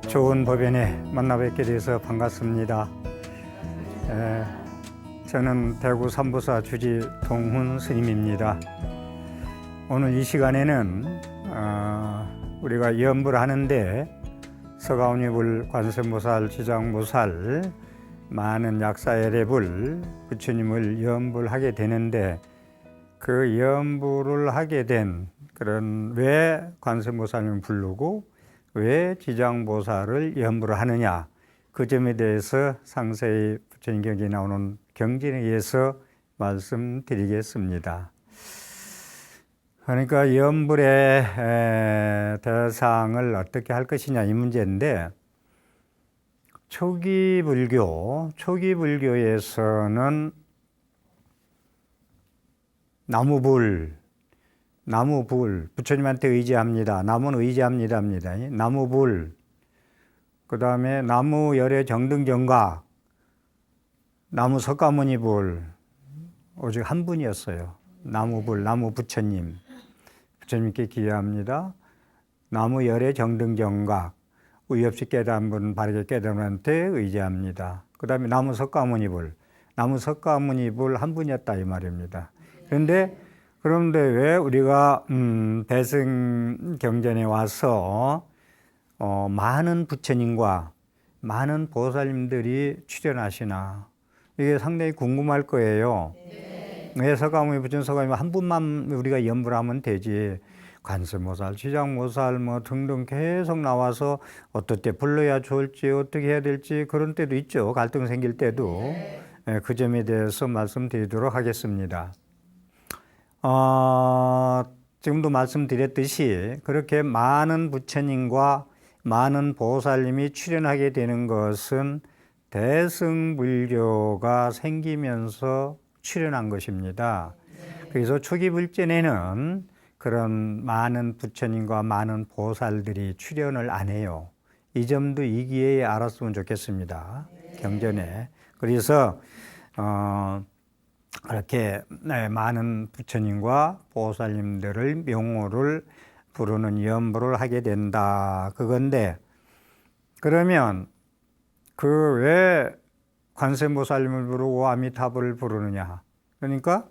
좋은 법연에 만나 뵙게 돼서 반갑습니다. 저는 대구 삼보사 주지 동훈 스님입니다. 오늘 이 시간에는 우리가 염불을 하는데 서가모니불, 관세음보살, 지장보살, 많은 약사예례불, 부처님을 염불하게 되는데 그 염불을 하게 된 그런 왜 관세음보살님을 부르고 왜 지장보살을 염불을 하느냐, 그 점에 대해서 상세히 부처님 경전에 나오는 경전에 의해서 말씀드리겠습니다. 그러니까 염불의 대상을 어떻게 할 것이냐 이 문제인데, 초기 불교에서는 나무불, 부처님한테 의지합니다. 나무는 의지합니다. 나무불, 그 다음에 나무 열애 정등정각, 나무 석가모니불, 오직 한 분이었어요. 나무불, 나무 부처님, 부처님께 기여합니다. 나무 열애 정등정각, 의의 없이 깨달은 분, 바르게 깨달은 분한테 의지합니다. 그 다음에 나무 석가모니불 한 분이었다 이 말입니다. 그런데 왜 우리가 대승경전에 와서 많은 부처님과 많은 보살님들이 출연하시나, 이게 상당히 궁금할 거예요. 왜 서가모니 부처님, 서가모니 한 분만 우리가 염불하면 되지, 관세음보살, 지장보살 뭐 등등 계속 나와서 어떨 때 불러야 좋을지, 어떻게 해야 될지 그런 때도 있죠. 갈등 생길 때도. 그 점에 대해서 말씀드리도록 하겠습니다. 지금도 말씀드렸듯이 그렇게 많은 부처님과 많은 보살님이 출연하게 되는 것은 대승불교가 생기면서 출연한 것입니다. 그래서 초기 불전에는 그런 많은 부처님과 많은 보살들이 출연을 안 해요. 이 점도 이 기회에 알았으면 좋겠습니다. 경전에. 그래서 그렇게 많은 부처님과 보살님들을 명호를 부르는 염불을 하게 된다, 그건데, 그러면 그 왜 관세음보살님을 부르고 아미타불을 부르느냐? 그러니까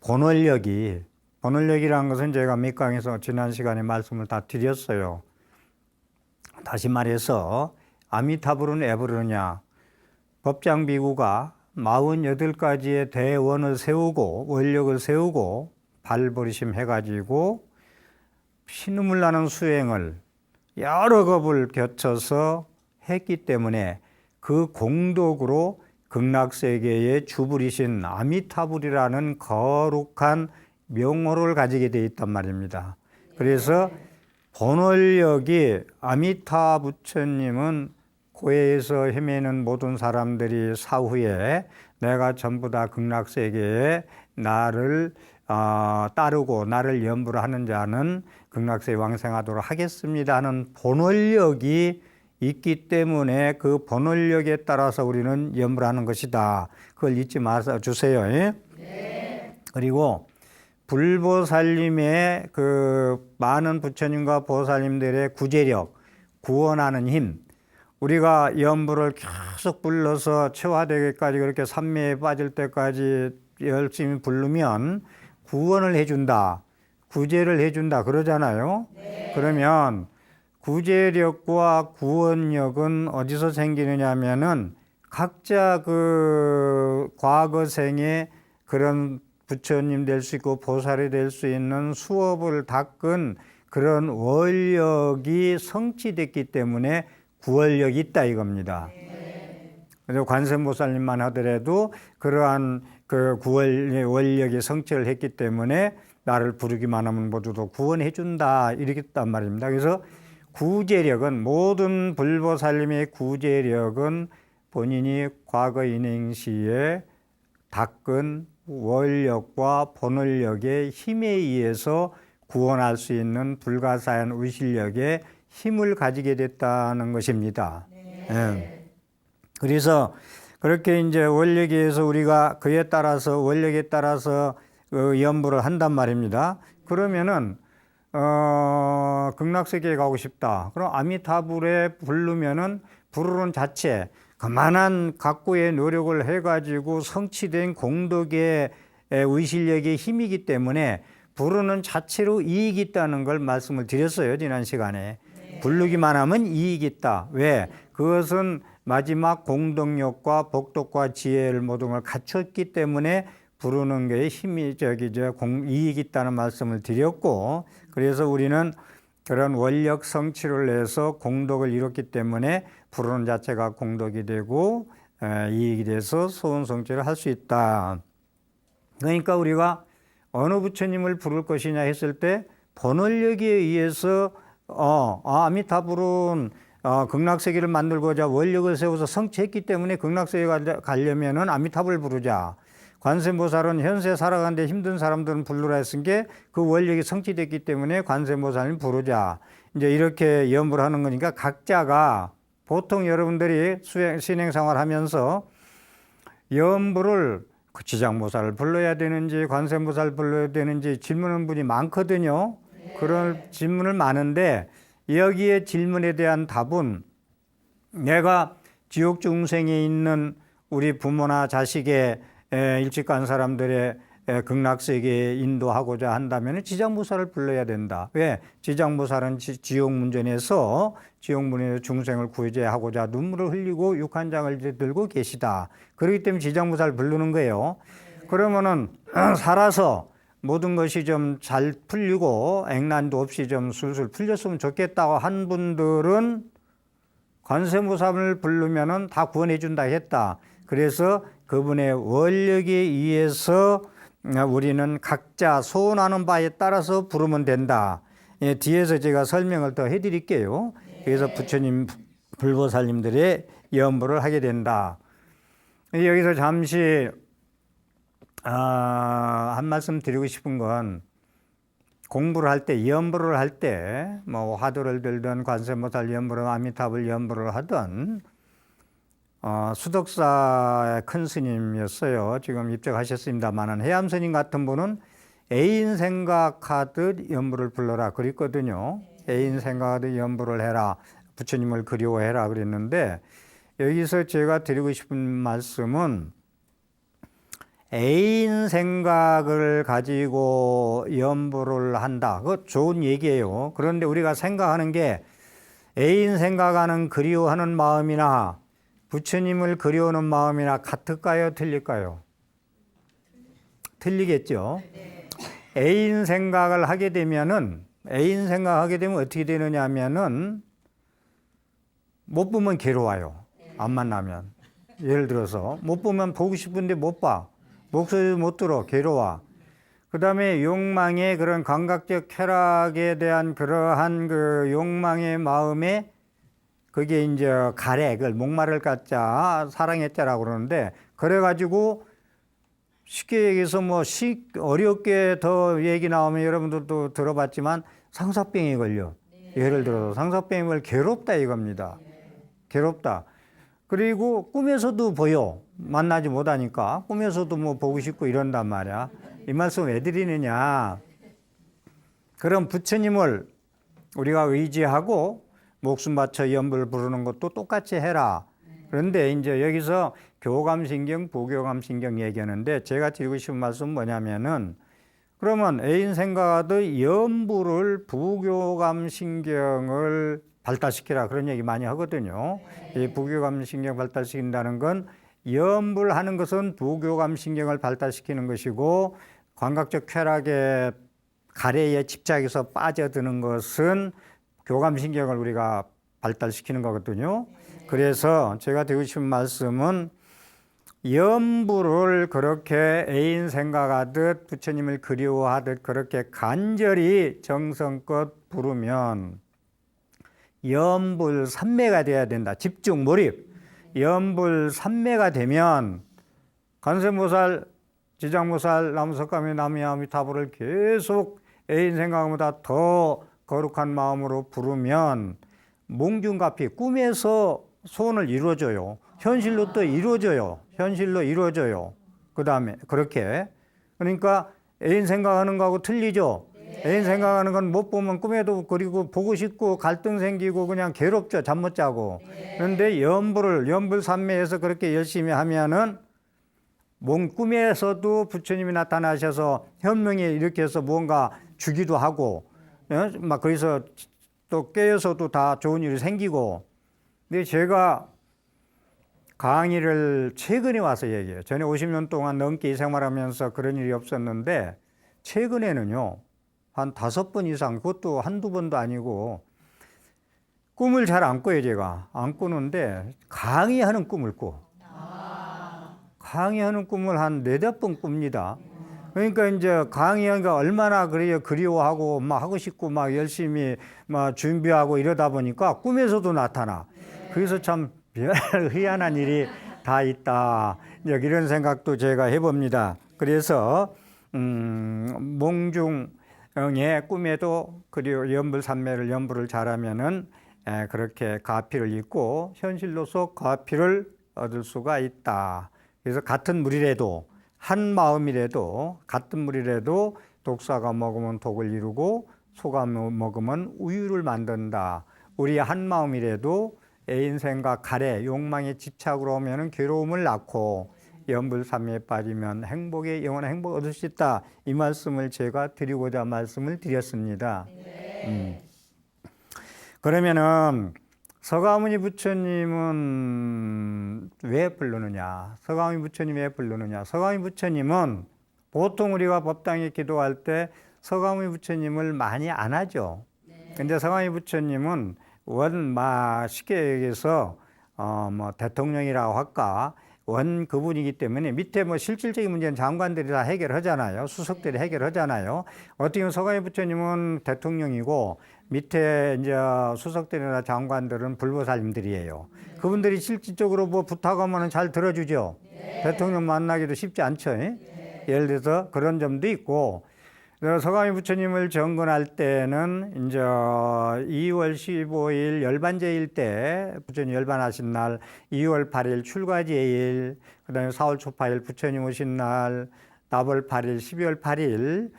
본원력이라는 것은 제가 밑강에서 지난 시간에 말씀을 다 드렸어요. 다시 말해서 아미타불은 왜 부르느냐? 법장비구가 48가지의 대원을 세우고 원력을 세우고 발버리심 해가지고 피눈물 나는 수행을 여러 겁을 겨쳐서 했기 때문에 그 공덕으로 극락세계의 주불이신 아미타불이라는 거룩한 명호를 가지게 되어 있단 말입니다. 그래서 본원력이 아미타 부처님은 고해에서 헤매는 모든 사람들이 사후에 내가 전부 다 극락세계에 나를 따르고 나를 염불을 하는 자는 극락세에 왕생하도록 하겠습니다 하는 본원력이 있기 때문에 그 본원력에 따라서 우리는 염불하는 것이다. 그걸 잊지 마서 주세요. 네. 그리고 불보살님의 그 많은 부처님과 보살님들의 구제력, 구원하는 힘, 우리가 염불을 계속 불러서 체화되기까지, 그렇게 산매에 빠질 때까지 열심히 부르면 구원을 해준다, 구제를 해준다 그러잖아요. 네. 그러면 구제력과 구원력은 어디서 생기느냐 하면은 각자 그 과거 생에 그런 부처님 될 수 있고 보살이 될 수 있는 수업을 닦은 그런 원력이 성취됐기 때문에 구원력이 있다 이겁니다. 그래서 관세음보살님만 하더라도 그러한 그 원력이 성취를 했기 때문에 나를 부르기만 하면 모두도 구원해 준다 이렇게 했단 말입니다. 그래서 구제력은, 모든 불보살님의 구제력은 본인이 과거 인행시에 닦은 원력과 본원력의 힘에 의해서 구원할 수 있는 불가사한 의실력의 힘을 가지게 됐다는 것입니다. 네. 그래서 그렇게 이제 원력에 의해서 우리가 그에 따라서 원력에 따라서 염불을 한단 말입니다. 그러면은 극락세계에 가고 싶다. 그럼 아미타불에 부르면은 부르는 자체 그만한 각고의 노력을 해가지고 성취된 공덕의 의실력의 힘이기 때문에 부르는 자체로 이익이 있다는 걸 말씀을 드렸어요. 지난 시간에. 부르기만 하면 이익이 있다. 왜? 그것은 마지막 공덕력과 복덕과 지혜를 모든 걸 갖췄기 때문에 부르는 게 힘이 이익이 있다는 말씀을 드렸고, 그래서 우리는 그런 원력 성취를 해서 공덕을 이뤘기 때문에 부르는 자체가 공덕이 되고 이익이 돼서 소원 성취를 할 수 있다. 그러니까 우리가 어느 부처님을 부를 것이냐 했을 때 본원력에 의해서 아미타불은 극락세계를 만들고자 원력을 세워서 성취했기 때문에 극락세계에 가려면은 아미타불을 부르자. 관세음보살은 현세 살아가는데 힘든 사람들은 부르라 했은 게 그 원력이 성취됐기 때문에 관세음보살을 부르자. 이제 이렇게 염불 하는 거니까 각자가 보통 여러분들이 신행생활 하면서 염불을 지장보살을 불러야 되는지 관세음보살을 불러야 되는지 질문하는 분이 많거든요. 그런 질문을 많은데 여기에 질문에 대한 답은 내가 지옥 중생에 있는 우리 부모나 자식의 일찍 간 사람들의 극락세계에 인도하고자 한다면 지장보살을 불러야 된다. 왜? 지장보살은 지옥문전에서 중생을 구제하고자 눈물을 흘리고 육한장을 들고 계시다. 그렇기 때문에 지장보살을 부르는 거예요. 그러면은 살아서 모든 것이 좀 잘 풀리고 액난도 없이 좀 술술 풀렸으면 좋겠다고 한 분들은 관세음보살을 부르면은 다 구원해 준다 했다. 그래서 그분의 원력에 의해서 우리는 각자 소원하는 바에 따라서 부르면 된다. 뒤에서 제가 설명을 더 해드릴게요. 그래서 부처님, 불보살님들의 염불을 하게 된다. 여기서 잠시 한 말씀 드리고 싶은 건 공부를 할 때, 염불을 할 때, 뭐 화두를 들든 관세음보살 염불을, 아미타불 염불을 하든 수덕사의 큰 스님이었어요. 지금 입적하셨습니다만 해암스님 같은 분은 애인 생각하듯 염불을 불러라 그랬거든요. 애인 생각하듯 염불을 해라, 부처님을 그리워해라 그랬는데, 여기서 제가 드리고 싶은 말씀은 애인 생각을 가지고 염불을 한다. 그거 좋은 얘기예요. 그런데 우리가 생각하는 게 애인 생각하는 그리워하는 마음이나 부처님을 그리워하는 마음이나 같을까요? 틀릴까요? 틀리겠죠. 애인 생각을 하게 되면은, 애인 생각하게 되면 어떻게 되느냐 하면은 못 보면 괴로워요. 안 만나면. 예를 들어서 못 보면 보고 싶은데 못 봐. 목소리도 못 들어. 괴로워. 그 다음에 욕망의 그런 감각적 쾌락에 대한 그러한 그 욕망의 마음에 그게 이제 그걸 목마를 갖자, 사랑했자라고 그러는데, 그래가지고 쉽게 얘기해서 어렵게 더 얘기 나오면 여러분들도 들어봤지만 상사병에 걸려. 예를 들어서 상사병에 걸려 괴롭다 이겁니다. 괴롭다. 그리고 꿈에서도 보여. 만나지 못하니까. 꿈에서도 보고 싶고 이런단 말이야. 이 말씀 왜 드리느냐. 그럼 부처님을 우리가 의지하고 목숨 바쳐 염불 부르는 것도 똑같이 해라. 그런데 이제 여기서 교감신경, 부교감신경 얘기하는데 제가 드리고 싶은 말씀은 뭐냐면은, 그러면 애인 생각하듯 염불을 부교감신경을 발달시키라 그런 얘기 많이 하거든요. 이 부교감신경 발달시킨다는 건 염불하는 것은 부교감신경을 발달시키는 것이고, 감각적 쾌락의 가래에 집착해서 빠져드는 것은 교감신경을 우리가 발달시키는 거거든요. 그래서 제가 드리고 싶은 말씀은 염불을 그렇게 애인 생각하듯 부처님을 그리워하듯 그렇게 간절히 정성껏 부르면 염불 삼매가 돼야 된다. 집중 몰입. 염불 삼매가 되면 관세음보살, 지장보살, 나무석가미, 나무아미타불을 계속 애인 생각보다 더 거룩한 마음으로 부르면 몽중가피, 꿈에서 소원을 이루어줘요. 현실로 또 이루어져요. 현실로 이루어져요. 그 다음에 그렇게. 그러니까 애인 생각하는 거하고 틀리죠. 애인 생각하는 건 못 보면 꿈에도 그리고 보고 싶고 갈등 생기고 그냥 괴롭죠. 잠 못 자고. 그런데 연불삼매에서 그렇게 열심히 하면은 꿈에서도 부처님이 나타나셔서 현명에 일으켜서 뭔가 주기도 하고, 막 거기서 또 깨어서도 다 좋은 일이 생기고. 근데 제가 강의를 최근에 와서 얘기해요. 전에 50년 동안 넘게 이 생활하면서 그런 일이 없었는데, 최근에는요, 한 5번 이상, 그것도 한두 번도 아니고, 꿈을 잘 안 꿔요, 제가. 안 꾸는데, 강의하는 꿈을 꿔. 강의하는 꿈을 한 4-5번 꿉니다. 그러니까 이제 강의하니까 얼마나 그래요. 그리워하고, 막 하고 싶고, 막 열심히 막 준비하고 이러다 보니까 꿈에서도 나타나. 그래서 참 희한한 일이 다 있다. 이런 생각도 제가 해봅니다. 그래서, 몽중의 꿈에도 그리고 연불을 잘하면은 그렇게 가피를 입고 현실로서 가피를 얻을 수가 있다. 그래서 같은 물이라도 한 마음이라도 같은 물이라도 독사가 먹으면 독을 이루고 소가 먹으면 우유를 만든다. 우리 한 마음이라도 애인 생각, 가래, 욕망의 집착으로 오면은 괴로움을 낳고 연불삼매에 빠지면 영원한 행복을 얻을 수 있다. 이 말씀을 제가 드리고자 말씀을 드렸습니다. 그러면은 서가모니 부처님은 왜 부르느냐? 서가모니 부처님 왜 부르느냐? 서가모니 부처님은 보통 우리가 법당에 기도할 때 서가모니 부처님을 많이 안 하죠. 근데 서가모니 부처님은 쉽게 얘기해서 대통령이라고 할까? 그분이기 때문에 밑에 실질적인 문제는 장관들이 다 해결하잖아요. 수석들이 해결하잖아요. 어떻게 보면 서가모니 부처님은 대통령이고 밑에 이제 수석들이나 장관들은 불보살님들이에요. 그분들이 실질적으로 뭐 부탁하면 잘 들어주죠. 대통령 만나기도 쉽지 않죠. 예를 들어서 그런 점도 있고, 서가모니 부처님을 정근할 때는 이제 2월 15일 열반제일 때 부처님 열반하신 날, 2월 8일 출가제일, 그다음에 4월 초파일 부처님 오신 날, 나벌 8일, 12월 8일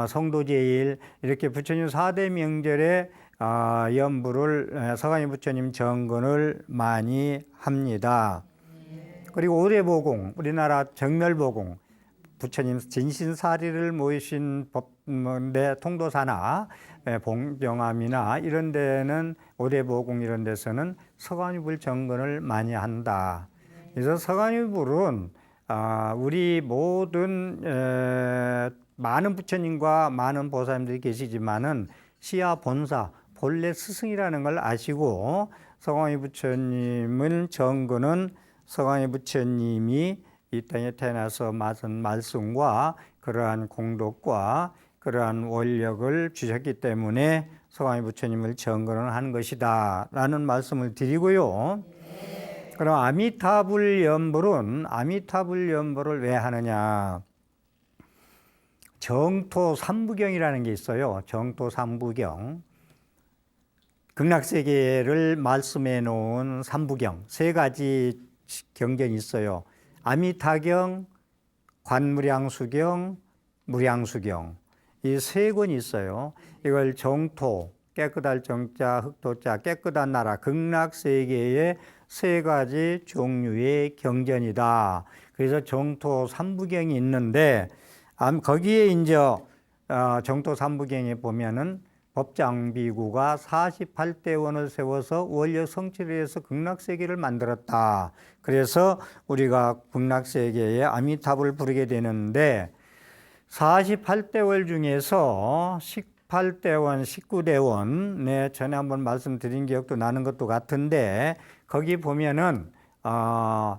성도제일, 이렇게 부처님 4대 명절에 연부를 서가모니 부처님 정근을 많이 합니다. 그리고 오대보공, 우리나라 정멸보공, 부처님 진신사리를 모이신 통도사나 봉정암이나 이런 데는 오대보공 이런 데서는 서가모니불 정근을 많이 한다. 그래서 서가모니불은 우리 모든 많은 부처님과 많은 보살님들이 계시지만은 시야 본사, 본래 스승이라는 걸 아시고 서가모니 부처님을 정근은 서가모니 부처님이 이 땅에 태어나서 맞은 말씀과 그러한 공덕과 그러한 원력을 주셨기 때문에 서가모니 부처님을 정근을 한 것이다 라는 말씀을 드리고요. 그럼 아미타불 연불을 왜 하느냐? 정토 삼부경이라는 게 있어요. 정토 삼부경. 극락세계를 말씀해 놓은 삼부경, 3가지 경전이 있어요. 아미타경, 관무량수경, 무량수경. 이 3권이 있어요. 이걸 정토, 깨끗할 정자, 흑토자, 깨끗한 나라, 극락세계의 3가지 종류의 경전이다. 그래서 정토 삼부경이 있는데, 거기에 이제 정토 삼부경에 보면은 법장비구가 48대원을 세워서 원력 성취를 해서 극락세계를 만들었다. 그래서 우리가 극락세계에 아미타불을 부르게 되는데 48대원 중에서 18대원, 19대원 전에 한번 말씀드린 기억도 나는 것도 같은데 거기 보면은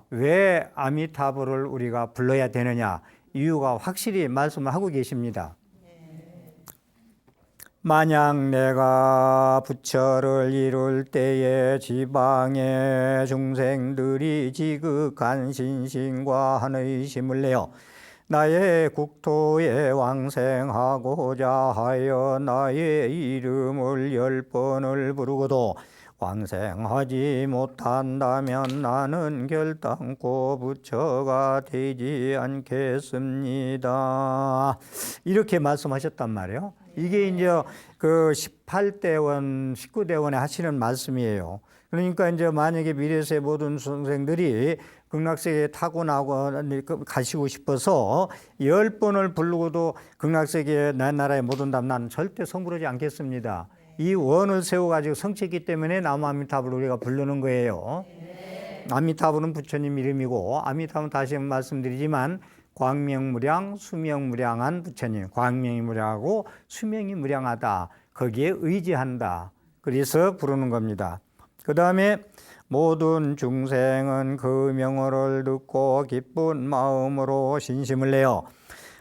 왜 아미타불을 우리가 불러야 되느냐 이유가 확실히 말씀을 하고 계십니다. 만약 내가 부처를 이룰 때에 지방의 중생들이 지극한 신심과 한의심을 내어 나의 국토에 왕생하고자 하여 나의 이름을 10번을 부르고도 왕생하지 못한다면 나는 결단코 부처가 되지 않겠습니다. 이렇게 말씀하셨단 말이에요. 이게 이제 그 18대원, 19대원에 하시는 말씀이에요. 그러니까 이제 만약에 미래세 모든 수생들이 극락세계에 타고나고 가시고 싶어서 10번을 부르고도 극락세계에 내 나라에 못 온다면 나는 절대 성불하지 않겠습니다. 이 원을 세워가지고 성취했기 때문에 나무 아미타불을 우리가 부르는 거예요. 아미타불은 부처님 이름이고, 아미타불은 다시 한번 말씀드리지만 광명무량, 수명무량한 부처님, 광명이 무량하고 수명이 무량하다. 거기에 의지한다. 그래서 부르는 겁니다. 그 다음에 모든 중생은 그 명호를 듣고 기쁜 마음으로 신심을 내어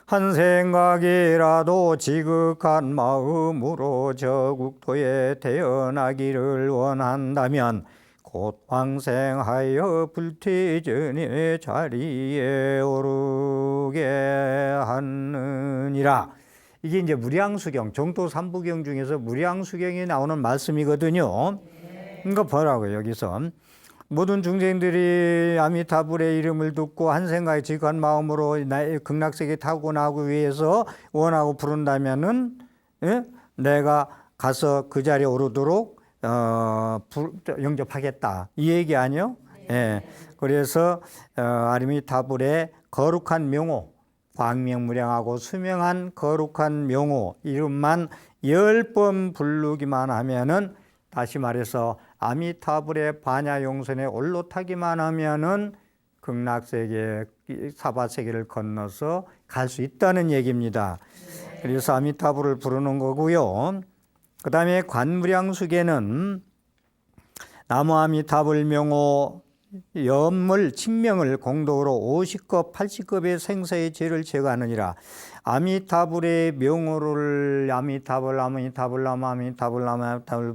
한 생각이라도 지극한 마음으로 저 국토에 태어나기를 원한다면 곧 왕생하여 불퇴전의 자리에 오르게 하느니라. 이게 이제 무량수경, 정토 삼부경 중에서 무량수경이 나오는 말씀이거든요. 그러니까 뭐라고요, 여기서? 모든 중생들이 아미타불의 이름을 듣고 한 생각에 지극한 마음으로 극락세계 타고나기 위해서 원하고 부른다면은, 예? 내가 가서 그 자리에 오르도록 영접하겠다. 이 얘기 아니요? 예. 그래서 아미타불의 거룩한 명호, 광명무량하고 수명한 거룩한 명호 이름만 10번 부르기만 하면은, 다시 말해서 아미타불의 반야용선에 올라타기만 하면은 극락세계, 사바세계를 건너서 갈 수 있다는 얘기입니다. 그래서 아미타불을 부르는 거고요. 그 다음에 관무량수계는 나무 아미타불 명호 염물 칭명을 공덕으로 50급 80급의 생사의 죄를 제거하느니라. 아미타불의 명호를 아미타불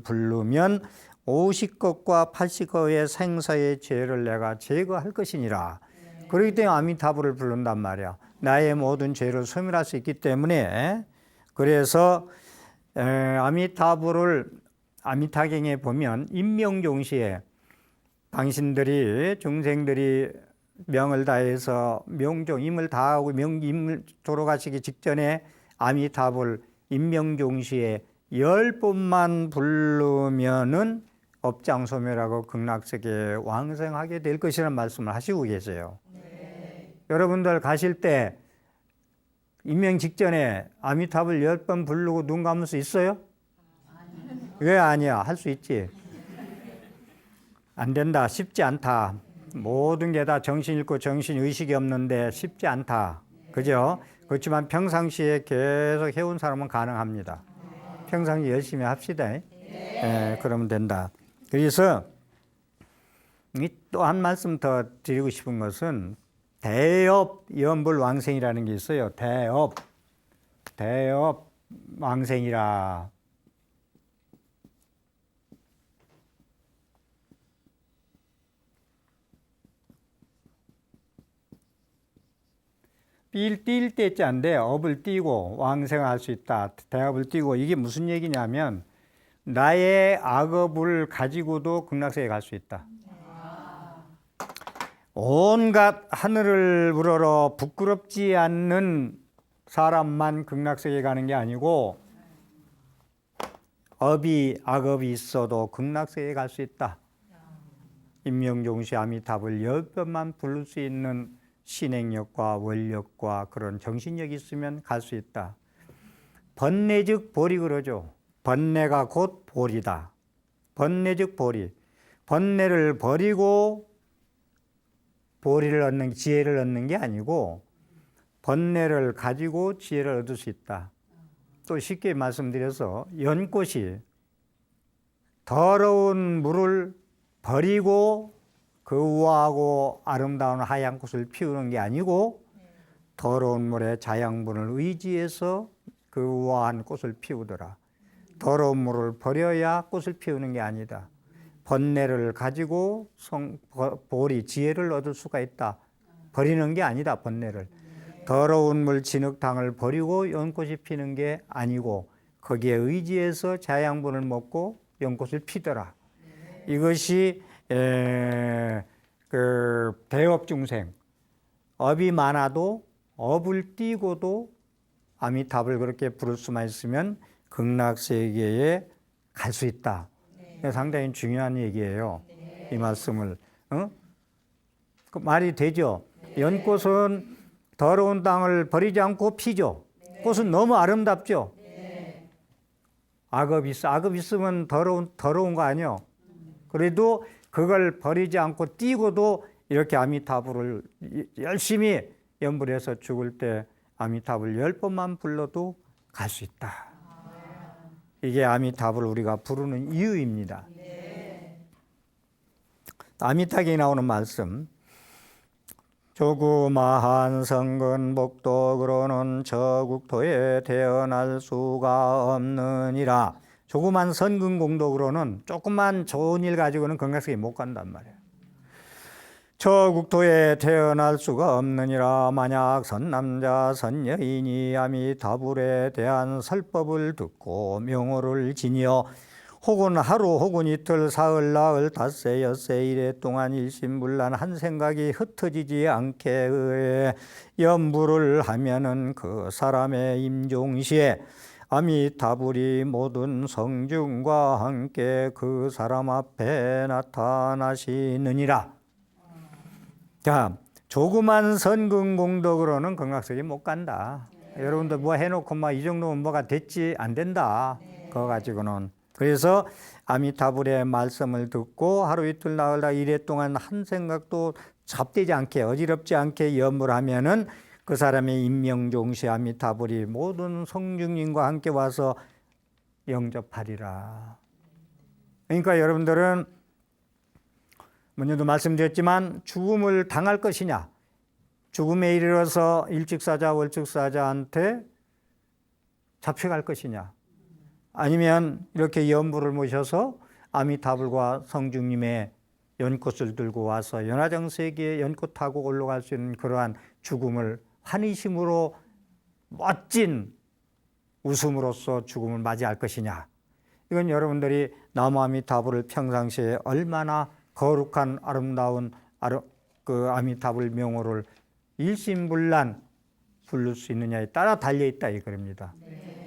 부르면 50급과 80급의 생사의 죄를 내가 제거할 것이니라. 그렇기 때문에 아미타불을 부른단 말이야. 나의 모든 죄를 소멸할 수 있기 때문에. 그래서 아미타불을 아미타경에 보면 임명종시에 당신들이 중생들이 명을 다해서 명종 임을 다하고 임을 돌아가시기 직전에 아미타불 임명종시에 10번만 부르면은 업장소멸하고 극락세계에 왕생하게 될 것이라는 말씀을 하시고 계세요. 여러분들 가실 때 임명 직전에 아미타불 10번 부르고 눈 감을 수 있어요? 왜 아니야? 할 수 있지. 안 된다. 쉽지 않다. 모든 게 다 정신 잃고 정신 의식이 없는데 쉽지 않다. 그죠? 그렇지만 평상시에 계속 해온 사람은 가능합니다. 평상시 열심히 합시다. 그러면 된다. 그래서 또 한 말씀 더 드리고 싶은 것은 대업 연불왕생이라는 게 있어요. 대업 왕생이라. 뛸 때자인데 업을 띄고 왕생할 수 있다. 대업을 띄고, 이게 무슨 얘기냐면 나의 악업을 가지고도 극락세계에 갈 수 있다. 온갖 하늘을 우러러 부끄럽지 않는 사람만 극락세계에 가는 게 아니고 악업이 있어도 극락세계에 갈 수 있다. 임명종시 아미타불 10번만 부를 수 있는 신행력과 원력과 그런 정신력이 있으면 갈 수 있다. 번뇌즉 보리 그러죠. 번뇌가 곧 보리다. 번뇌즉 보리. 번뇌를 버리고 보리를 얻는, 지혜를 얻는 게 아니고 번뇌를 가지고 지혜를 얻을 수 있다. 또 쉽게 말씀드려서 연꽃이 더러운 물을 버리고 그 우아하고 아름다운 하얀 꽃을 피우는 게 아니고 더러운 물에 자양분을 의지해서 그 우아한 꽃을 피우더라. 더러운 물을 버려야 꽃을 피우는 게 아니다. 번뇌를 가지고 보리, 지혜를 얻을 수가 있다. 버리는 게 아니다, 번뇌를. 더러운 물 진흙탕을 버리고 연꽃이 피는 게 아니고 거기에 의지해서 자양분을 먹고 연꽃을 피더라. 이것이 그 대업 중생, 업이 많아도 업을 띄고도 아미타불 그렇게 부를 수만 있으면 극락세계에 갈 수 있다. 상당히 중요한 얘기예요. 이 말씀을. 그 말이 되죠. 연꽃은 더러운 땅을 버리지 않고 피죠. 꽃은 너무 아름답죠. 악업 있으면 더러운 거 아니요. 그래도 그걸 버리지 않고 띄고도 이렇게 아미타불을 열심히 연불해서 죽을 때 아미타불 10번만 불러도 갈 수 있다. 이게 아미타불을 우리가 부르는 이유입니다. 아미타기에 나오는 말씀, 조그마한 성근 복덕으로는 저 국토에 태어날 수가 없느니라. 조그만 선근 공덕으로는 조그만 좋은 일 가지고는 극락세계에 못 간단 말이에요. 저 국토에 태어날 수가 없느니라. 만약 선남자 선여인이 아미타불에 대한 설법을 듣고 명호를 지니어 혹은 하루 혹은 이틀 사흘 나흘 닷새 엿새 이래 동안 일심불란 한 생각이 흩어지지 않게 의해 연불을 하면은 그 사람의 임종시에 아미타불이 모든 성중과 함께 그 사람 앞에 나타나시느니라. 자, 조그만 선근공덕으로는 극락세계 못 간다. 여러분들 뭐 해놓고 막 이 정도면 뭐가 됐지 안 된다. 그거 가지고는. 그래서 아미타불의 말씀을 듣고 하루 이틀 나흘 이래 동안 한 생각도 잡되지 않게 어지럽지 않게 염불하면은 그 사람의 임명종시 아미타불이 모든 성중님과 함께 와서 영접하리라. 그러니까 여러분들은 먼저도 말씀드렸지만 죽음을 당할 것이냐, 죽음에 이르러서 일찍사자 월찍사자한테 잡혀갈 것이냐, 아니면 이렇게 연불을 모셔서 아미타불과 성중님의 연꽃을 들고 와서 연화정세계에 연꽃 타고 올라갈 수 있는 그러한 죽음을 환희심으로 멋진 웃음으로써 죽음을 맞이할 것이냐. 이건 여러분들이 나무 아미타불을 평상시에 얼마나 거룩한 아름다운 그 아미타불 명호를 일심불란 부를 수 있느냐에 따라 달려있다 이 글입니다.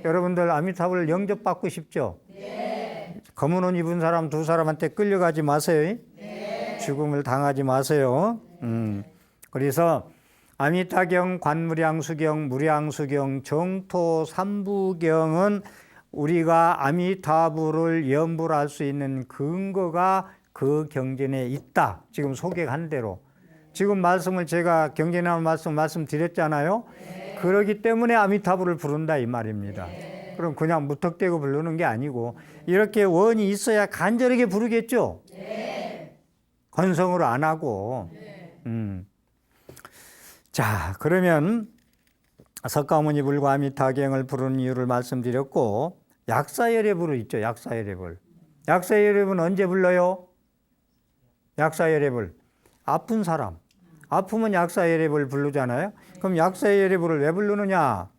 여러분들 아미타불 영접받고 싶죠? 검은 옷 입은 사람 두 사람한테 끌려가지 마세요. 죽음을 당하지 마세요. 그래서 아미타경, 관무량수경, 무량수경, 정토 삼부경은 우리가 아미타불을 연불할 수 있는 근거가 그 경전에 있다. 지금 소개한 대로. 지금 말씀을 제가 경전에 나온 말씀드렸잖아요. 그러기 때문에 아미타불을 부른다 이 말입니다. 그럼 그냥 무턱대고 부르는 게 아니고 이렇게 원이 있어야 간절하게 부르겠죠. 건성으로 안 하고. 자, 그러면 석가모니 불과 아미타경을 부르는 이유를 말씀드렸고, 약사열애불을 있죠. 약사열애불. 약사열애불은 언제 불러요? 약사열애불. 아픈 사람. 아프면 약사열애불 부르잖아요. 그럼 약사열애불을 왜 부르느냐?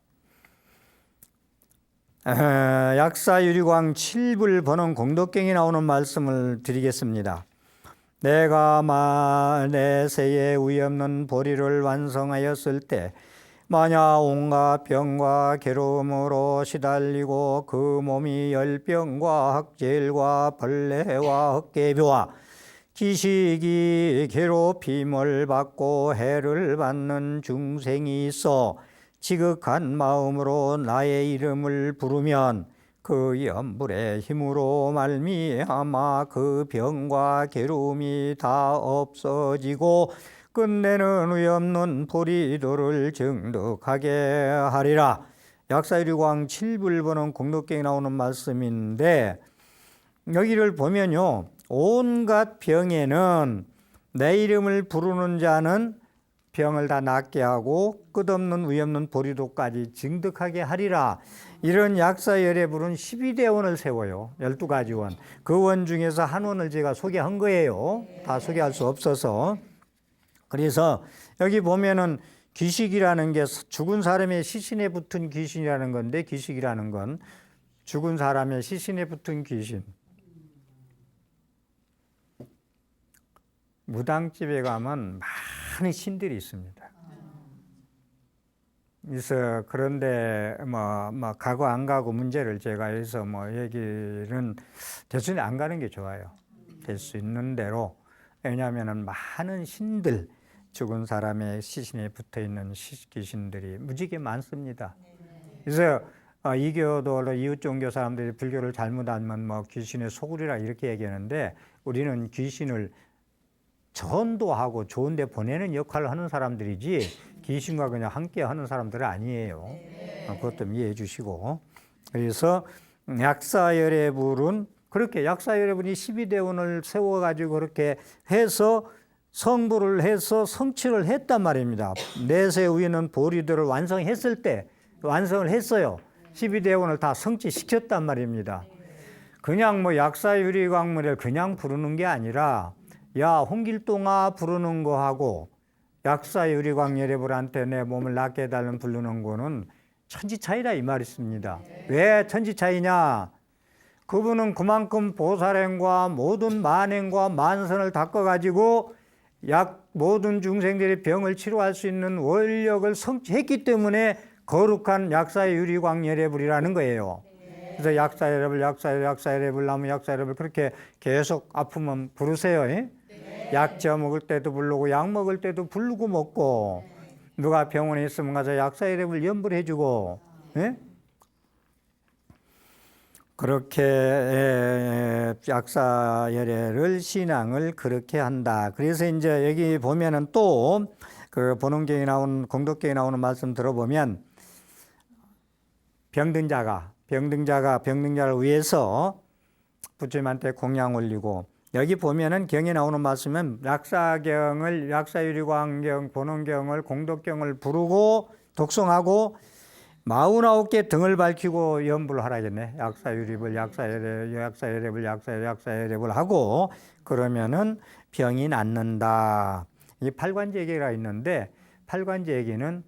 약사유리광 7불 번원 공덕경에 나오는 말씀을 드리겠습니다. 내가 내세에 위없는 보리를 완성하였을 때 만약 온갖 병과 괴로움으로 시달리고 그 몸이 열병과 학질과 벌레와 헛개비와 기식이 괴롭힘을 받고 해를 받는 중생이 있어 지극한 마음으로 나의 이름을 부르면 그 연불의 힘으로 말미암아 그 병과 괴로움이 다 없어지고 끝내는 위없는 보리도를 증득하게 하리라. 약사유리광 7불번은 공덕경에 나오는 말씀인데 여기를 보면요, 온갖 병에는 내 이름을 부르는 자는 병을 다 낫게 하고 끝없는 위없는 보리도까지 증득하게 하리라. 이런 약사열애불은 12대 원을 세워요. 12가지 원. 그 원 중에서 한 원을 제가 소개한 거예요. 다 소개할 수 없어서. 그래서 여기 보면은 귀식이라는 게 죽은 사람의 시신에 붙은 귀신이라는 건데, 귀식이라는 건 죽은 사람의 시신에 붙은 귀신. 무당집에 가면 많은 신들이 있습니다. 그래서 그런데 가고 안 가고 문제를 제가 해서 얘기는 대순이 안 가는 게 좋아요. 될 수 있는 대로. 왜냐하면은 많은 신들, 죽은 사람의 시신에 붙어 있는 귀신들이 무지개 많습니다. 그래서 이교도 이웃 종교 사람들이 불교를 잘못 알면 귀신의 소굴이라 이렇게 얘기하는데, 우리는 귀신을 전도하고 좋은 데 보내는 역할을 하는 사람들이지 귀신과 그냥 함께 하는 사람들은 아니에요. 그것 좀 이해해 주시고. 그래서 약사열애불은 그렇게 약사열애불이 12대원을 세워가지고 그렇게 해서 성불을 해서 성취를 했단 말입니다. 내세 위는 보리들을 완성을 했어요. 12대원을 다 성취시켰단 말입니다. 그냥 약사유리광물을 그냥 부르는 게 아니라, 야, 홍길동아 부르는 거하고 약사유리광열애불한테 내 몸을 낫게 해달라는 부르는 거는 천지차이다 이 말이 있습니다. 왜 천지차이냐? 그분은 그만큼 보살행과 모든 만행과 만선을 닦아가지고 모든 중생들의 병을 치료할 수 있는 원력을 성취했기 때문에 거룩한 약사유리광열애불이라는 거예요. 그래서 약사열애불 나무 약사열애불 그렇게 계속 아프면 부르세요. 약저 먹을 때도 부르고 약 먹을 때도 부르고 먹고, 누가 병원에 있으면 가서 약사열애불 염불 해주고, 그렇게 약사열애를 신앙을 그렇게 한다. 그래서 이제 여기 보면은 또 그 본원경에 나오는 공덕경에 나오는 말씀 들어보면, 병등자를 위해서 부처님한테 공양 올리고, 여기 보면은 경에 나오는 말씀은 약사유리광경, 본원경을, 공덕경을 부르고 독송하고 49개 등을 밝히고 염불을 하라겠네. 약사유리불, 약사열애불 하고 그러면은 병이 낫는다. 이 팔관제기가 있는데, 팔관제기는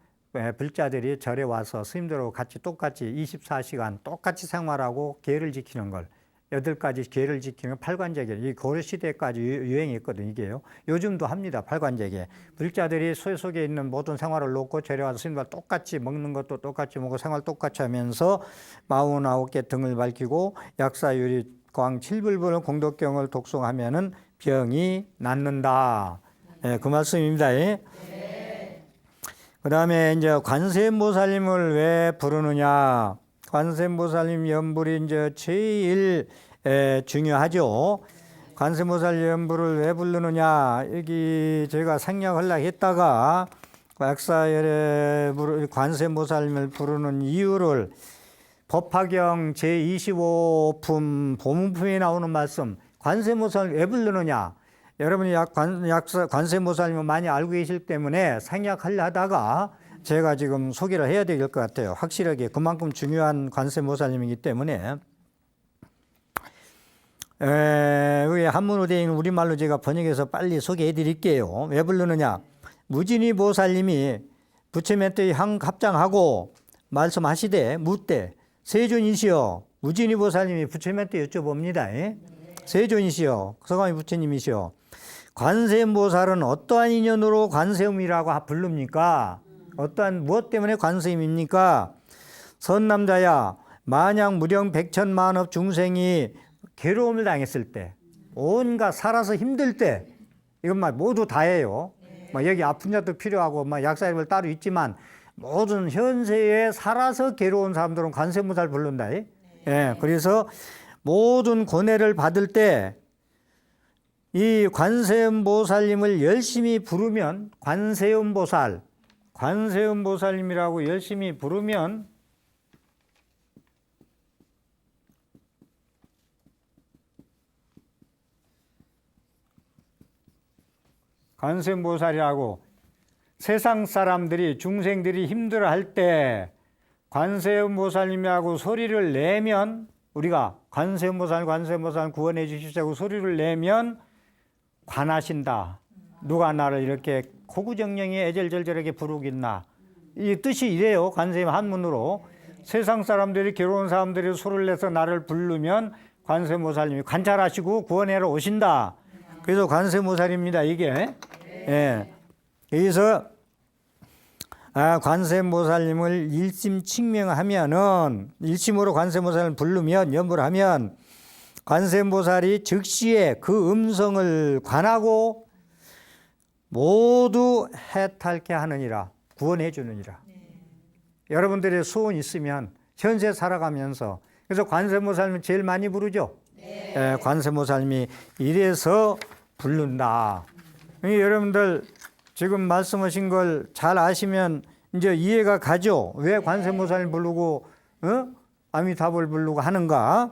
불자들이 절에 와서 스님들하고 똑같이 24시간 똑같이 생활하고 계를 지키는 걸, 8가지 계를 지키는 팔관제계, 이 고려시대까지 유행했거든요, 이게요. 요즘도 합니다, 팔관제계. 불자들이 속에 있는 모든 생활을 놓고 절에 와서 스님과 똑같이 먹는 것도 똑같이 먹고 생활 똑같이 하면서 49개 등을 밝히고 약사유리광 7불불 공덕경을 독송하면은 병이 낫는다. 그 말씀입니다. 그 다음에 이제 관세음보살님을 왜 부르느냐. 관세음보살님 염불이 이제 제일 중요하죠. 관세음보살 염불을 왜 부르느냐. 여기 제가 생략하려고 했다가 약사열애 관세음보살님을 부르는 이유를 법화경 제25품 보문품에 나오는 말씀, 관세음보살을 왜 부르느냐. 여러분이 관세음보살님을 많이 알고 계실 때문에 생략하려 하다가 제가 지금 소개를 해야 될 것 같아요. 확실하게 그만큼 중요한 관세음보살님이기 때문에. 여기 한문으로 되어 있는 우리말로 제가 번역해서 빨리 소개해 드릴게요. 왜 부르느냐. 무진이 보살님이 부처님한테 합장하고 말씀하시되 묻되, 세존이시여. 무진이 보살님이 부처님한테 여쭤봅니다. 세존이시여, 서가모니 부처님이시여, 관세음보살은 어떠한 인연으로 관세음이라고 부릅니까? 어떠한 무엇 때문에 관세음입니까? 선남자야, 만약 무령 백천만업 중생이 괴로움을 당했을 때, 온갖 살아서 힘들 때, 이건 모두 다예요. 여기 아픈 자도 필요하고 약사님을 따로 있지만, 모든 현세에 살아서 괴로운 사람들은 관세음보살 부른다. 그래서 모든 고뇌를 받을 때 이 관세음보살님을 열심히 부르면, 관세음보살님이라고 열심히 부르면 관세음보살이라고 세상 사람들이, 중생들이 힘들어할 때 관세음보살님이라고 소리를 내면, 우리가 관세음보살 구원해 주시자고 소리를 내면 관하신다. 누가 나를 이렇게 고구정령이 애절절절하게 부르겠나. 이 뜻이 이래요. 관세음 한문으로. 세상 사람들이, 괴로운 사람들이 소리를 내서 나를 부르면 관세음보살님이 관찰하시고 구원하러 오신다. 그래서 관세음보살입니다, 이게. 그래서 관세음보살님을 일심칙명하면은 일심으로 관세음보살을 부르면 염불을 하면 관세음보살이 즉시에 그 음성을 관하고 모두 해탈케 하느니라, 구원해 주느니라. 여러분들의 소원 있으면 현세 살아가면서, 그래서 관세음보살님을 제일 많이 부르죠. 관세음보살님이 이래서 부른다. 여러분들 지금 말씀하신 걸 잘 아시면 이제 이해가 가죠. 왜 관세음보살을 부르고 아미타불을 부르고 하는가.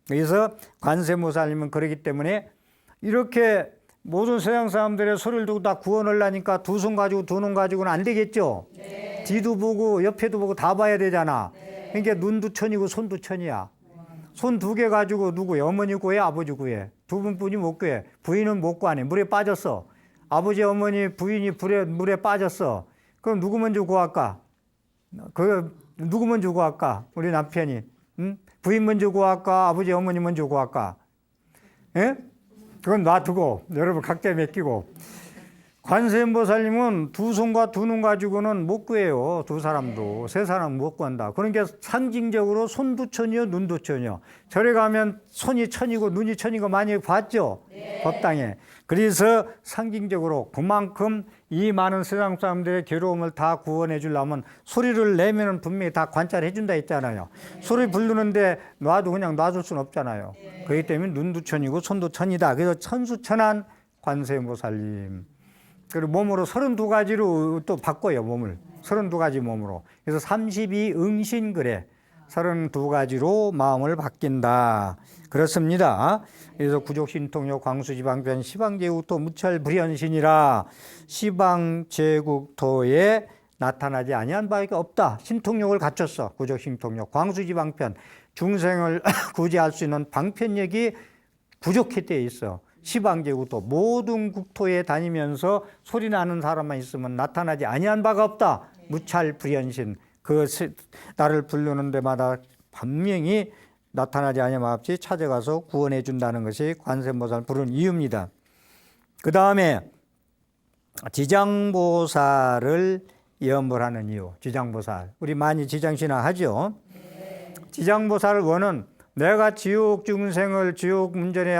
그래서 관세음보살님은 그러기 때문에 이렇게 모든 서양 사람들의 소리를 두고 다 구원을 하니까 두 손 가지고 두 눈 가지고는 안 되겠죠. 뒤도 보고 옆에도 보고 다 봐야 되잖아. 그러니까 눈도 천이고 손도 천이야. 손 두 개 가지고 누구야? 어머니 구해, 아버지 구해. 두 분뿐이 못 구해. 부인은 못 구하네. 물에 빠졌어. 아버지, 어머니, 부인이 물에 빠졌어. 그럼 누구 먼저 구할까? 누구 먼저 구할까? 우리 남편이. 부인 먼저 구할까? 아버지, 어머니 먼저 구할까? 예? 그건 놔두고 여러분 각자 맡기고. 관세음보살님은 두 손과 두 눈 가지고는 못 구해요. 두 사람도. 세 사람 못 구한다. 그러니까 상징적으로 손도 천이요, 눈도 천이요. 절에 가면 손이 천이고 눈이 천이고 많이 봤죠? 법당에. 그래서 상징적으로 그만큼 이 많은 세상 사람들의 괴로움을 다 구원해 주려면 소리를 내면 분명히 다 관찰해 준다 했잖아요. 소리 부르는데 놔도 그냥 놔줄 수는 없잖아요. 그렇기 때문에 눈도 천이고 손도 천이다. 그래서 천수천한 관세음보살님. 그리고 몸으로 32가지로 또 바꿔요, 몸을. 32가지 몸으로. 그래서 32응신그래. 32가지로 마음을 바뀐다. 그렇습니다. 그래서 구족신통요 광수지방편 시방제국토 무찰불현신이라 시방제국토에 나타나지 아니한 바가 없다. 신통력을 갖췄어. 구족신통력 광수지방편 중생을 구제할 수 있는 방편력이 부족해 돼 있어. 시방제국토 모든 국토에 다니면서 소리 나는 사람만 있으면 나타나지 아니한 바가 없다. 무찰불현신. 나를 부르는 데마다 분명히 나타나지 아니한 바 없이 찾아가서 구원해 준다는 것이 관세음보살 부른 이유입니다. 그 다음에 지장보살을 염불하는 이유. 지장보살. 우리 많이 지장신화 하죠. 지장보살 원은 내가 지옥 중생을 지옥 문전에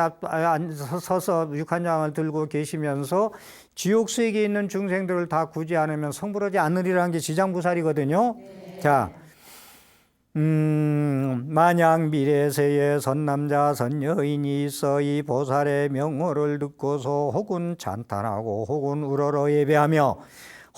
서서 육한장을 들고 계시면서 지옥 세계에 있는 중생들을 다 구지 않으면 성불하지 않으리라는 게 지장보살이거든요. 자, 만약 미래세에 선남자 선여인이 있어 이 보살의 명호를 듣고서 혹은 찬탄하고 혹은 우러러 예배하며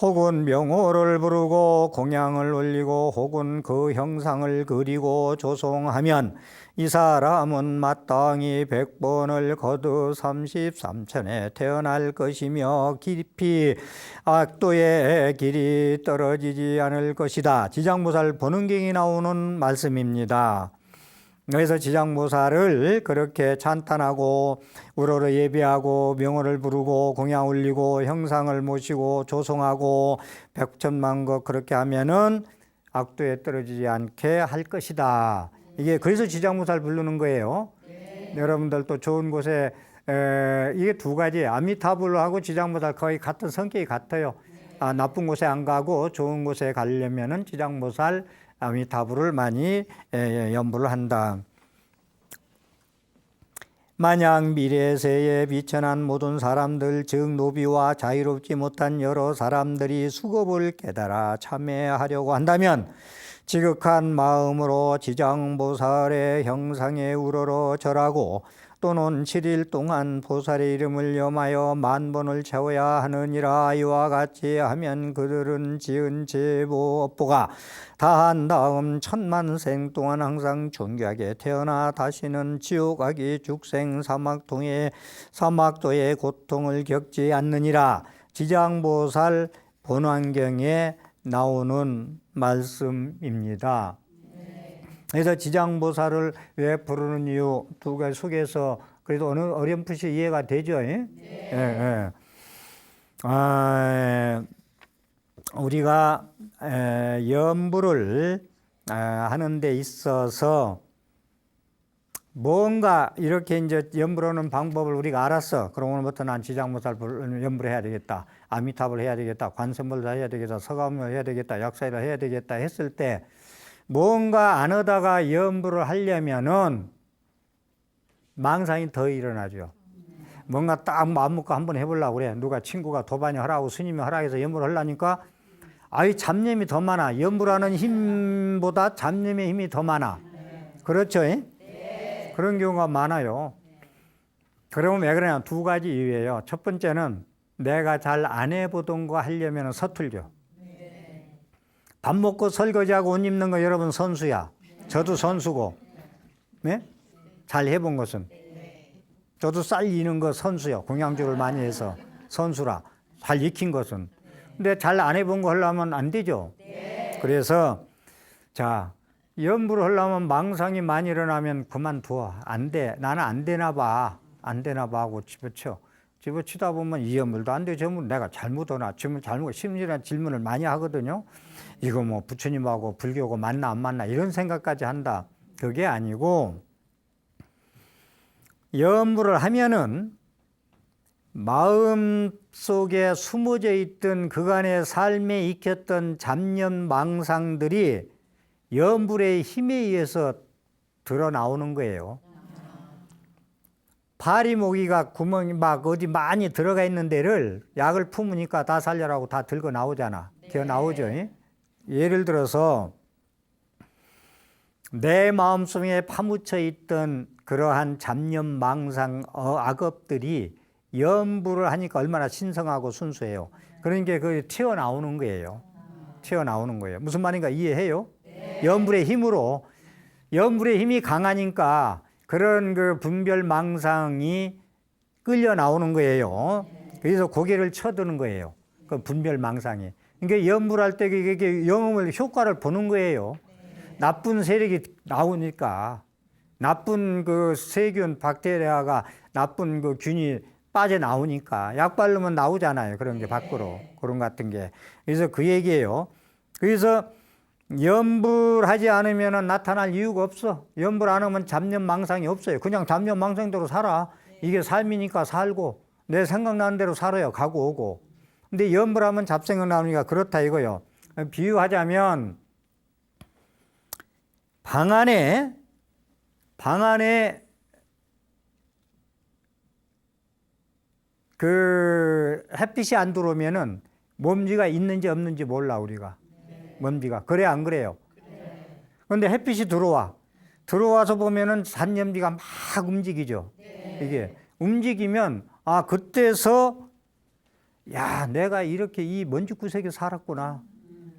혹은 명호를 부르고 공양을 올리고 혹은 그 형상을 그리고 조송하면 이 사람은 마땅히 100번을 거듭 33천에 태어날 것이며 깊이 악도의 길이 떨어지지 않을 것이다. 지장보살 본원경에 나오는 말씀입니다. 그래서 지장보살을 그렇게 찬탄하고 우러러 예배하고 명호를 부르고 공양 올리고 형상을 모시고 조송하고 백천만 것 그렇게 하면은 악도에 떨어지지 않게 할 것이다. 이게 그래서 지장보살 부르는 거예요. 여러분들도 좋은 곳에 이게 두 가지 아미타불하고 지장보살 거의 같은 성격이 같아요. 나쁜 곳에 안 가고 좋은 곳에 가려면은 지장보살 아미타불을 많이 염불을 한다. 만약 미래세에 비천한 모든 사람들 즉 노비와 자유롭지 못한 여러 사람들이 수급을 깨달아 참회하려고 한다면 지극한 마음으로 지장보살의 형상에 우러러 절하고 또는 7일 동안 보살의 이름을 염하여 10,000번을 채워야 하느니라. 이와 같이 하면 그들은 지은 제보 업보가 다한 다음 10,000만 동안 항상 존귀하게 태어나 다시는 지옥하기 죽생 사막도의 고통을 겪지 않느니라. 지장보살 본환경에 나오는 말씀입니다. 그래서 지장보살을 왜 부르는 이유 두 가지 속에서 그래도 어렴풋이 이해가 되죠. 예. 우리가 염불을 하는 데 있어서 뭔가 이렇게 이제 염불하는 방법을 우리가 알았어. 그럼 오늘부터 난 지장모살 염불을 해야 되겠다. 아미타불 해야 되겠다. 관세음보살 해야 되겠다. 서가모니 해야 되겠다. 약사이다 해야 되겠다 했을 때 뭔가 안 하다가 염불을 하려면은 망상이 더 일어나죠. 뭔가 딱 마음 먹고 한번 해보려고 그래. 누가 친구가 도반이 하라고 스님이 하라고 해서 염불을 하려니까 아이 잡념이 더 많아. 염불하는 힘보다 잡념의 힘이 더 많아. 그렇죠? 그런 경우가 많아요. 그러면 왜 그러냐? 두 가지 이유예요. 첫 번째는 내가 잘 안 해보던 거 하려면 서툴죠. 밥 먹고 설거지하고 옷 입는 거 여러분 선수야. 저도 선수고. 네? 잘 해본 것은. 저도 쌀 이는 거 선수요. 공양주를 많이 해서 선수라. 잘 익힌 것은. 근데 잘 안 해본 거 하려면 안 되죠. 그래서 자, 염불을 하려면 망상이 많이 일어나면 그만둬. 안 돼. 나는 안 되나 봐. 안 되나 봐 하고 집어쳐. 집어치다 보면 이 염불도 안 돼. 저 염불 내가 잘못하나. 지금 잘못, 심리란 질문을 많이 하거든요. 이거 뭐 부처님하고 불교고 맞나 안 맞나 이런 생각까지 한다. 그게 아니고 염불을 하면은 마음 속에 숨어져 있던 그간의 삶에 익혔던 잡념 망상들이 염불의 힘에 의해서 드러나오는 거예요. 파리 모기가 구멍이 막 어디 많이 들어가 있는 데를 약을 품으니까 다 살려라고 다 들고 나오잖아. 기어 나오죠. 예를 들어서 내 마음속에 파묻혀 있던 그러한 잡념 망상 악업들이 염불을 하니까 얼마나 신성하고 순수해요. 그러니까 그게 튀어나오는 거예요. 튀어나오는 거예요. 무슨 말인가 이해해요? 염불의 힘으로, 염불의 힘이 강하니까 그런 그 분별 망상이 끌려 나오는 거예요. 그래서 고개를 쳐드는 거예요. 그 분별 망상이. 그러니까 염불할 때 이게 염을 효과를 보는 거예요. 나쁜 세력이 나오니까 나쁜 그 세균, 박테리아가 나쁜 그 균이 빠져나오니까 약 바르면 나오잖아요. 그런 게 밖으로. 그런 것 같은 게. 그래서 그 얘기예요. 그래서 염불하지 않으면 나타날 이유가 없어. 염불 안 하면 잡념 망상이 없어요. 그냥 잡념 망상대로 살아. 이게 삶이니까 살고 내 생각나는 대로 살아요. 가고 오고. 근데 염불하면 잡생각 나오니까 그렇다 이거요. 비유하자면 방 안에 그 햇빛이 안 들어오면은 먼지가 있는지 없는지 몰라 우리가. 먼지가. 그래 안 그래요? 그런데 햇빛이 들어와서 보면은 산염지가 막 움직이죠. 이게 움직이면 아 그때서 야 내가 이렇게 이 먼지 구석에 살았구나.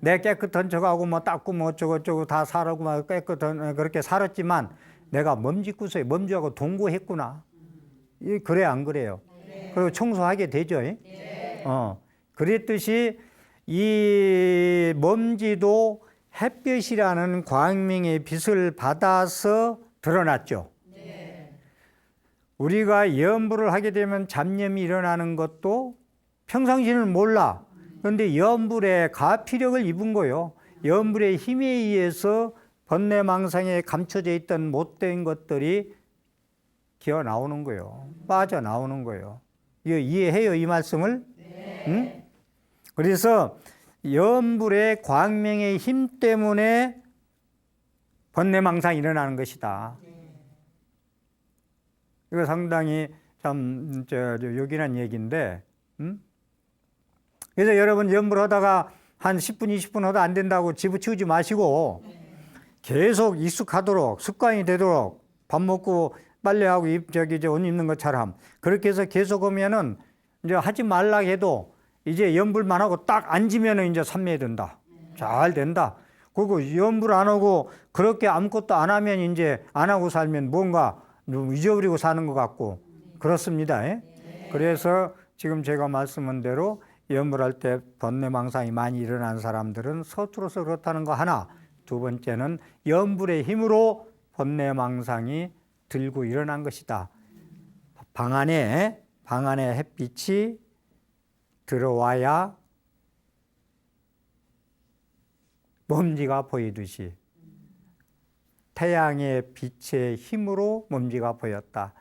내 깨끗한 척하고 뭐 닦고 뭐 어쩌고 다 살았고 막 깨끗한 그렇게 살았지만 내가 먼지 구석에 먼지하고 동거했구나. 그래 안 그래요? 그리고 청소하게 되죠. 그랬듯이 이 먼지도 햇볕이라는 광명의 빛을 받아서 드러났죠. 우리가 염불을 하게 되면 잡념이 일어나는 것도 평상시는 몰라. 그런데 염불의 가피력을 입은 거요. 염불의 힘에 의해서 번뇌망상에 감춰져 있던 못된 것들이 기어 나오는 거예요. 빠져나오는 거예요. 이거 이해해요, 이 말씀을? 응? 그래서 염불의 광명의 힘 때문에 번뇌망상이 일어나는 것이다. 이거 상당히 참 요긴한 얘기인데, 그래서 여러분 염불하다가 한 10분, 20분 하다 안 된다고 집어치우지 마시고 계속 익숙하도록 습관이 되도록 밥 먹고 빨래하고 옷 입는 것처럼 그렇게 해서 계속 하면은 이제 하지 말라 해도 이제 염불만 하고 딱 앉으면은 이제 삼매된다. 잘 된다. 그리고 염불 안 하고 그렇게 아무것도 안 하면 이제 안 하고 살면 뭔가 좀 잊어버리고 사는 것 같고 그렇습니다. 그래서 지금 제가 말씀한 대로 염불할 때 번뇌망상이 많이 일어난 사람들은 서툴어서 그렇다는 거 하나. 두 번째는 염불의 힘으로 번뇌망상이 들고 일어난 것이다. 방 안에 햇빛이 들어와야 먼지가 보이듯이 태양의 빛의 힘으로 몸지가 보였다.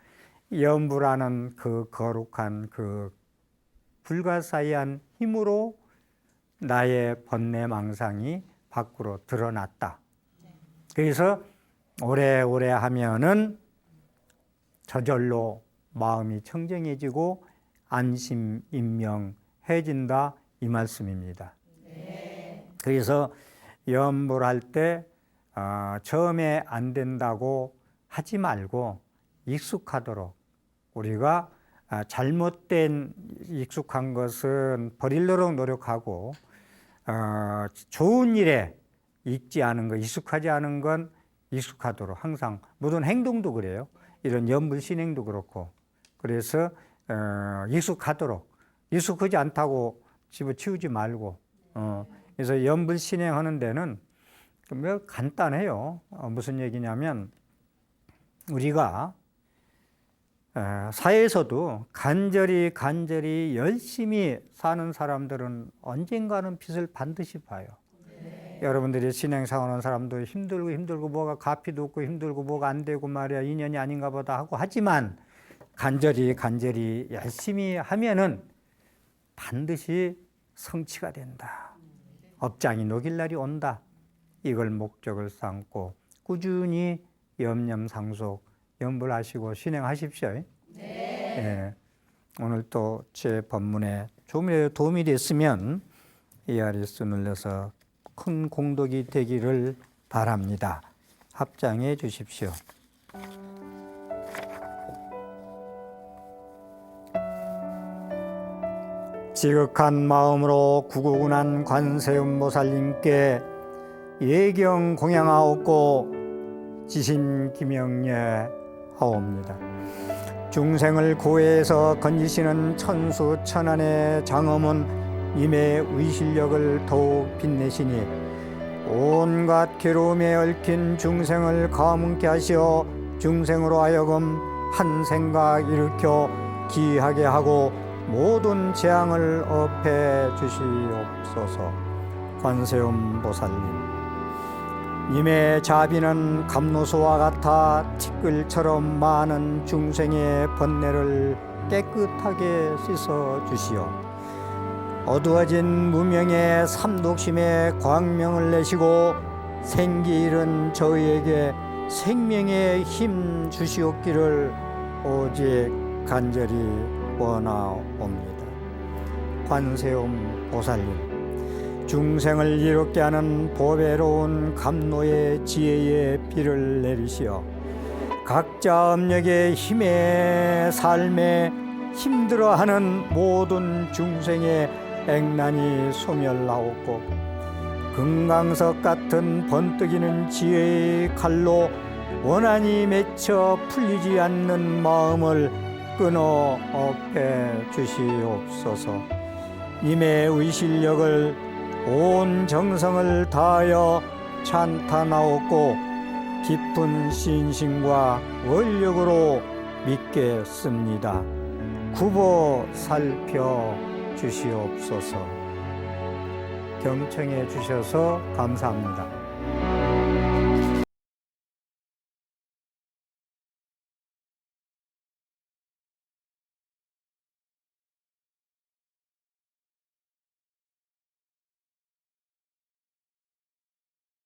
염부라는 그 거룩한 그 불가사의한 힘으로 나의 번뇌망상이 밖으로 드러났다. 그래서 오래오래 하면은 저절로 마음이 청정해지고 안심임명해진다, 이 말씀입니다. 그래서 염불 할 때 처음에 안 된다고 하지 말고 익숙하도록, 우리가 잘못된 익숙한 것은 버리려고 노력하고, 좋은 일에 익지 않은 것, 익숙하지 않은 건 익숙하도록 항상, 모든 행동도 그래요. 이런 염불 신행도 그렇고. 그래서 익숙하도록, 익숙하지 않다고 집어치우지 말고, 그래서 염불 신행하는 데는 좀 간단해요. 무슨 얘기냐면, 우리가 사회에서도 간절히 열심히 사는 사람들은 언젠가는 빛을 반드시 봐요. 여러분들이 신행사하는 사람도 힘들고 뭐가 가피도 없고 힘들고 뭐가 안 되고 말이야, 인연이 아닌가 보다 하고 하지만 간절히 열심히 하면은 반드시 성취가 된다. 업장이 녹일 날이 온다. 이걸 목적을 삼고 꾸준히 염념상속, 염불하시고 신행하십시오. 네. 오늘 또 제 법문에 조금이라도 도움이 됐으면 ERS 눌러서 큰 공덕이 되기를 바랍니다. 합장해 주십시오. 지극한 마음으로 구구군한 관세음보살님께 예경 공양하옵고 지신 기명예 하옵니다. 중생을 구해서 건지시는 천수 천안의 장엄은 님의 의실력을 더욱 빛내시니 온갖 괴로움에 얽힌 중생을 가문케 하시어 중생으로 하여금 한 생각 일으켜 기하게 하고 모든 재앙을 업해 주시옵소서. 관세음 보살님, 님의 자비는 감로소와 같아 티끌처럼 많은 중생의 번뇌를 깨끗하게 씻어 주시오. 어두워진 무명의 삼독심에 광명을 내시고 생기 잃은 저희에게 생명의 힘 주시옵기를 오직 간절히 원하옵니다. 관세음 보살님, 중생을 이롭게 하는 보배로운 감로의 지혜의 비를 내리시어 각자 업력의 힘의 삶에 힘들어하는 모든 중생의 액난이 소멸하옵고 금강석 같은 번뜩이는 지혜의 칼로 원한이 맺혀 풀리지 않는 마음을 끊어 업해 주시옵소서. 님의 의실력을 온 정성을 다하여 찬탄하옵고 깊은 신심과 원력으로 믿겠습니다. 굽어 살펴 주시옵소서. 경청해 주셔서 감사합니다.